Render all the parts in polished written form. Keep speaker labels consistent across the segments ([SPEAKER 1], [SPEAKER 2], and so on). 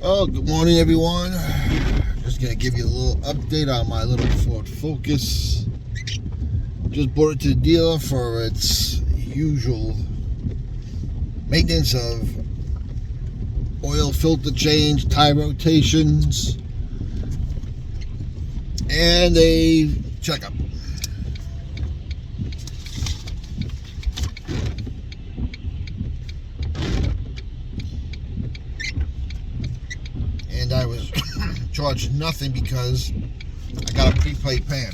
[SPEAKER 1] Oh, good morning, everyone. Just gonna give you a little update on my little Ford Focus. Just brought it to the dealer for its usual maintenance of oil filter change, tire rotations, and a checkup. And I was charged nothing because I got a prepaid plan.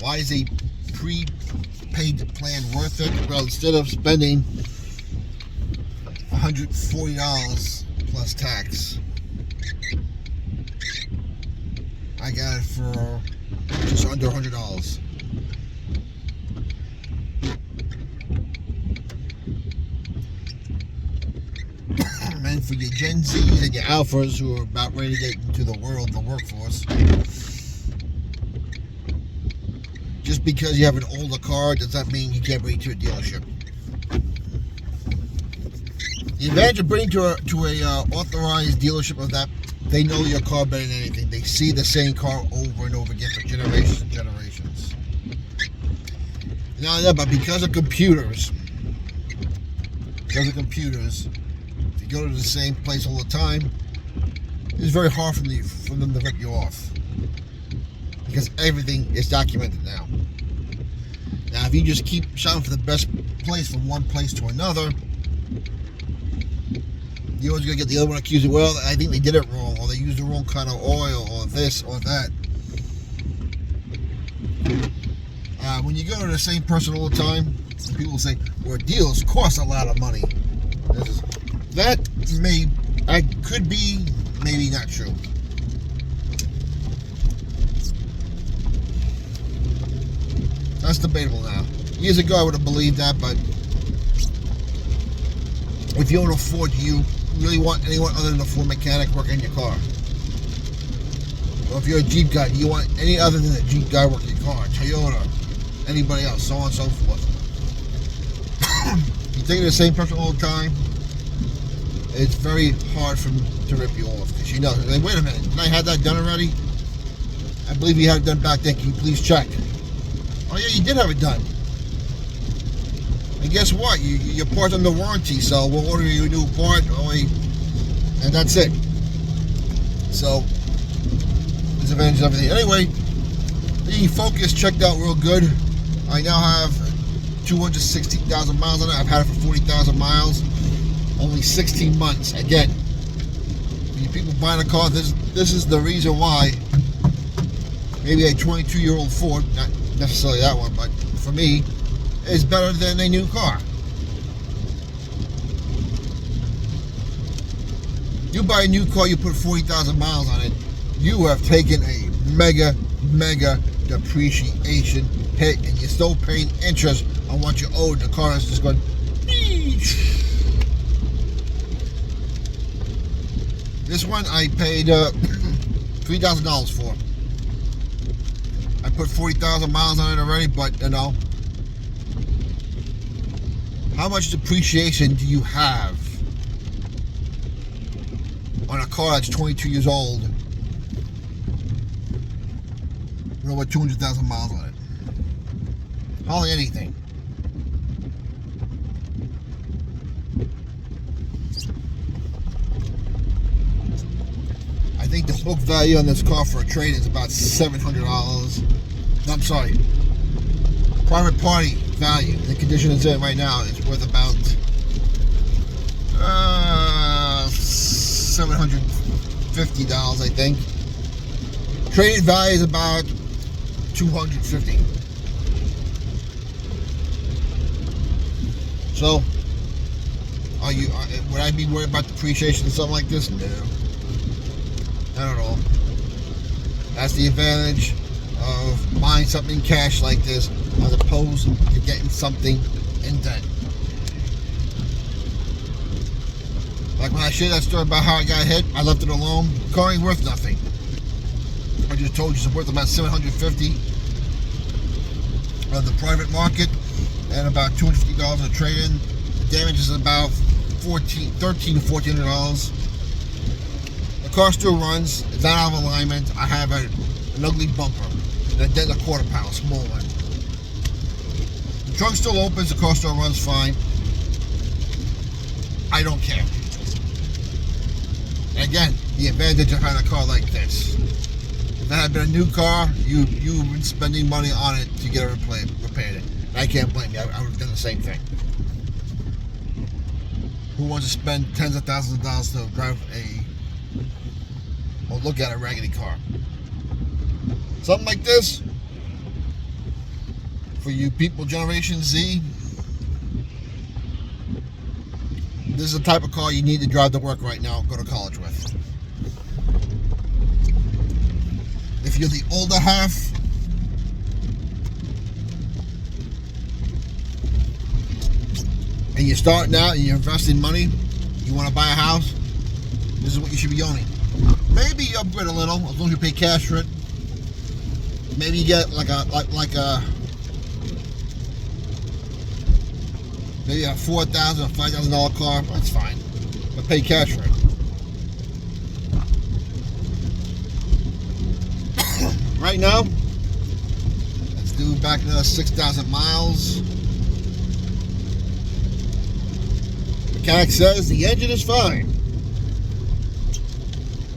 [SPEAKER 1] Why is a prepaid plan worth it? Well, instead of spending $140 plus tax, I got it for just under $100. And for your Gen Zs and your Alphas who are about ready to get into the workforce, just because you have an older car does not mean you can't bring it to a dealership. The advantage of bringing to a authorized dealership is that they know your car better than anything. They see the same car over and over again for generations and generations. Not only that, but because of computers, if you go to the same place all the time, it's very hard for them to rip you off, because everything is documented now. Now, if you just keep shopping for the best place from one place to another, you're always going to get the other one accused of, well, I think they did it wrong, or they used the wrong kind of oil, or this or that. When you go to the same person all the time, people say, well, deals cost a lot of money. That could be, maybe not true. That's debatable now. Years ago, I would have believed that, but if you own a Ford, do you really want anyone other than a Ford mechanic working in your car? Or if you're a Jeep guy, do you want any other than a Jeep guy working your car? Toyota, anybody else, so on and so forth. You think of the same person all the time, it's very hard for them to rip you off, because you know, like, wait a minute, didn't I have that done already? I believe you had it done back then. Can you please check? Oh yeah, you did have it done. And guess what? Your part's under warranty, so we'll order you a new part, and that's it. So, there's advantage of everything. Anyway, the Focus checked out real good. I now have 216,000 miles on it. I've had it for 40,000 miles. Only 16 months. Again, when people buying a car, this is the reason why maybe a 22-year-old Ford, not necessarily that one, but for me, is better than a new car. You buy a new car, you put 40,000 miles on it, you have taken a mega depreciation hit, and you're still paying interest on what you owed. The car is just going This one I paid $3,000 for. I put 40,000 miles on it already, but you know, how much depreciation do you have on a car that's 22 years old with over 200,000 miles on it? Hardly anything. I think the book value on this car for a trade is about $700. No, I'm sorry. Private party value, the condition it's in right now, is worth about $750, I think. Traded value is about $250. So, would I be worried about depreciation or something like this? No. Not at all. That's the advantage of buying something in cash like this, as opposed to getting something in debt. Like when I shared that story about how I got hit, I left it alone. The car ain't worth nothing. I just told you it's worth about $750 on the private market. and about $250 in a trade-in. The damage is about $13 to $1,400. The car still runs. It's not out of alignment. I have an ugly bumper, a dent a quarter pound, small one. The trunk still opens. The car still runs fine. I don't care. Again, the advantage of having a car like this. If it had been a new car, you've been spending money on it to get it repaired. I can't blame you. I would have done the same thing. Who wants to spend tens of thousands of dollars to drive or look at a raggedy car? Something like this, for you people Generation Z, this is the type of car you need to drive to work right now, go to college with. If you're the older half, and you're starting out and you're investing money, you want to buy a house, this is what you should be owning. Maybe you upgrade a little, as long as you pay cash for it. Maybe you get maybe a $4,000 or $5,000 car. That's fine, but pay cash for it. Right now, let's do back another 6,000 miles. Mechanic says the engine is fine.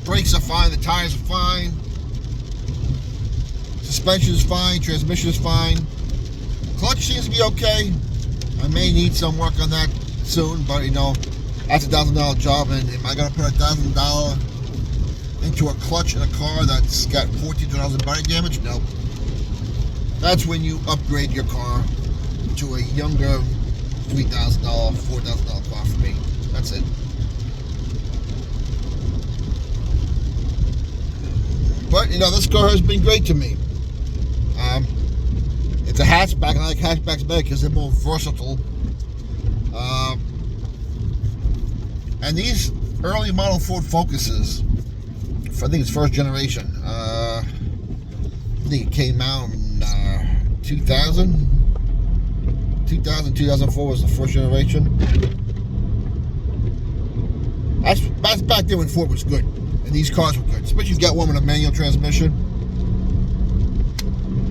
[SPEAKER 1] Brakes are fine. The tires are fine. Suspension is fine. Transmission is fine. Clutch seems to be okay. I may need some work on that soon, but you know, that's a $1,000 job, and am I gonna put $1,000 into a clutch in a car that's got $1,400 in body damage? No. That's when you upgrade your car to a younger $3,000, $4,000 car for me. That's it. But you know, this car has been great to me. It's a hatchback. I like hatchbacks better because they're more versatile. And these early model Ford Focuses, I think it's first generation. I think it came out in 2000, 2004 was the first generation. That's back then when Ford was good, and these cars were good. Especially if you got one with a manual transmission,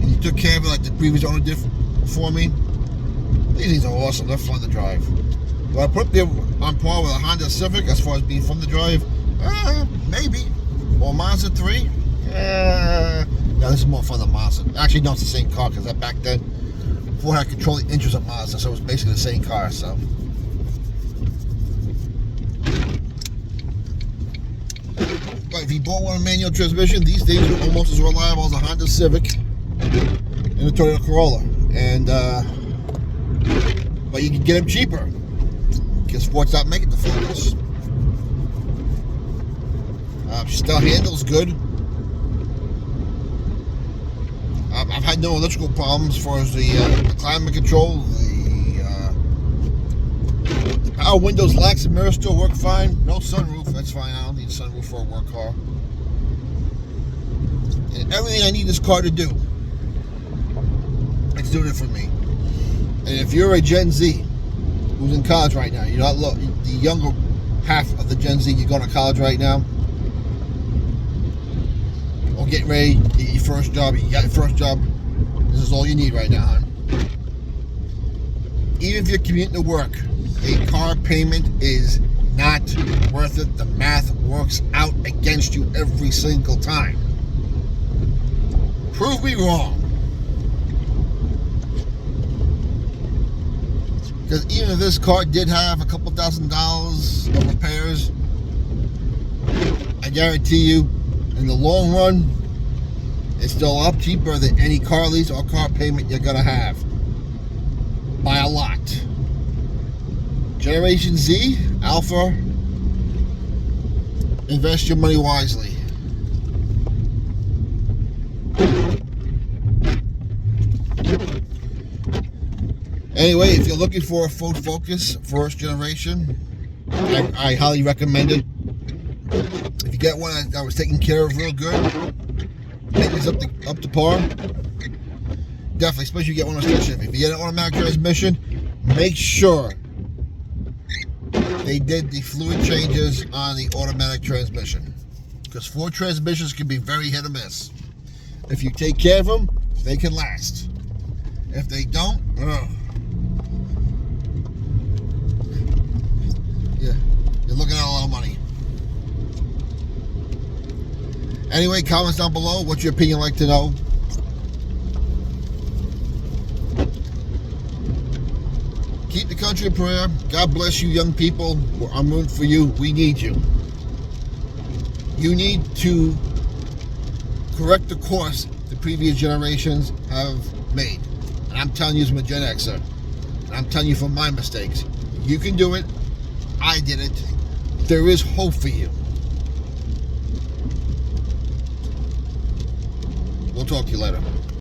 [SPEAKER 1] and you took care of it like the previous owner did for me. These things are awesome. They're fun to drive. Do I put them on par with a Honda Civic as far as being fun to drive? Maybe. Or Mazda 3? No, this is more fun than Mazda. Actually, no, it's the same car, because that back then, Ford had controlling interest of Mazda, so it was basically the same car, so. But if you bought one with a manual transmission, these days are almost as reliable as a Honda Civic and a Toyota Corolla. And, but you can get them cheaper, because Ford stopped making the Focus. She still handles good. I've had no electrical problems as far as the climate control. The power windows, locks, and mirrors still work fine. No sunroof, that's fine. I don't need a sunroof for a work car. And everything I need this car to do, it's doing it for me. And if you're a Gen Z who's in college right now, you're not the younger half of the Gen Z, you're going to college right now, or getting ready to get your first job, you got your first job, this is all you need right now, hon. Even if you're commuting to work, a car payment is not worth it. The math works out against you every single time. Prove me wrong. Because even if this car did have a couple $1,000s of repairs, I guarantee you, in the long run, it's still a lot cheaper than any car lease or car payment you're gonna have. By a lot. Generation Z, Alpha, invest your money wisely. Anyway, if you're looking for a Ford Focus first generation, I highly recommend it. If you get one that was taken care of real good, maintenance up to par, Definitely, especially if you get one on stick shift. If you get an automatic transmission, make sure they did the fluid changes on the automatic transmission. Because Ford transmissions can be very hit or miss. If you take care of them, they can last. If they don't, yeah, you're looking at a lot of money. Anyway, comments down below. What's your opinion? Like to know. Keep the country in prayer. God bless you, young people. I'm rooting for you. We need you. You need to correct the course the previous generations have made. And I'm telling you as a Gen Xer. And I'm telling you from my mistakes. You can do it. I did it. There is hope for you. We'll talk to you later.